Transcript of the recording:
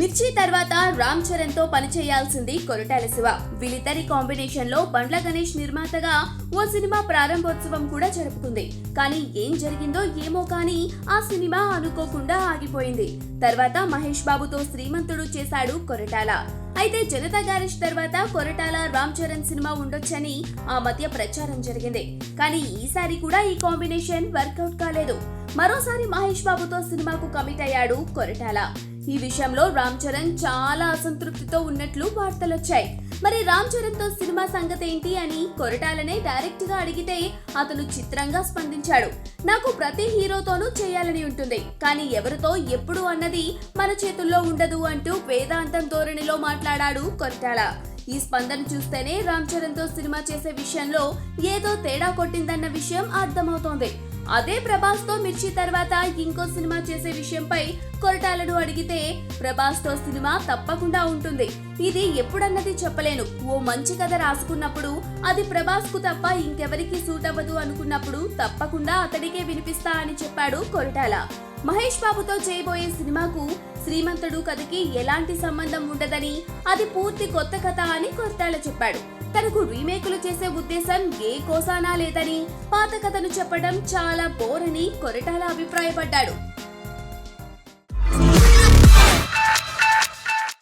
మిర్చి తర్వాత రామ్ చరణ్ తో పనిచేయాల్సింది కొరటాల శివ. వీళ్ళిద్దరి కాంబినేషన్ లో బండ్ల గణేష్ నిర్మాతగా ఓ సినిమా ప్రారంభోత్సవం కూడా జరుపుకుంది. కానీ ఏం జరిగిందో ఏమో కానీ ఆ సినిమా అనుకోకుండా ఆగిపోయింది. తర్వాత మహేష్ బాబుతో శ్రీమంతుడు చేశాడు కొరటాల. అయితే జనతా గ్యారేజ్ తర్వాత కొరటాల రామ్ చరణ్ సినిమా ఉండొచ్చని ఆ మధ్య ప్రచారం జరిగింది. కానీ ఈసారి కూడా ఈ కాంబినేషన్ వర్కౌట్ కాలేదు. మరోసారి మహేష్ బాబుతో సినిమాకు కమిట్ అయ్యాడు కొరటాల. ఈ విషయంలో రామ్ చరణ్ చాలా అసంతృప్తితో ఉన్నట్లు వార్తలొచ్చాయి. మరి రామ్ చరణ్ తో సినిమా సంగతి ఏంటి అని కొరటాలనే డైరెక్ట్ గా అడిగితే అతను చిత్రంగా స్పందించాడు. నాకు ప్రతి హీరోతోనూ చేయాలని ఉంటుంది, కానీ ఎవరితో ఎప్పుడు అన్నది మన చేతుల్లో ఉండదు అంటూ వేదాంతం ధోరణిలో మాట్లాడాడు కొరటాల. ఈ స్పందన చూస్తేనే రామ్ చరణ్ తో సినిమా చేసే విషయంలో ఏదో తేడా కొట్టిందన్న విషయం అర్థమవుతోంది. అదే ప్రభాస్ తో మిర్చి తర్వాత ఇంకో సినిమా చేసే విషయంపై కొరటాలను అడిగితే ప్రభాస్ తో సినిమా తప్పకుండా ఉంటుంది, ఇది ఎప్పుడన్నది చెప్పలేను, ఓ మంచి కథ రాసుకున్నప్పుడు అది ప్రభాస్ కు తప్ప ఇంకెవరికి సూట్ అవ్వదు అనుకున్నప్పుడు తప్పకుండా అతడికే వినిపిస్తా అని చెప్పాడు కొరటాల. మహేష్ బాబుతో చేయబోయే సినిమాకు శ్రీమంతుడు కథకి ఎలాంటి సంబంధం ఉండదని, అది పూర్తి కొత్త కథ అని కొరటాల చెప్పాడు. తనకు రీమేకులు చేసే ఉద్దేశం ఏ కోసానా లేదని, పాత కథను చెప్పడం చాలా బోర్ అని కొరటాల అభిప్రాయపడ్డాడు.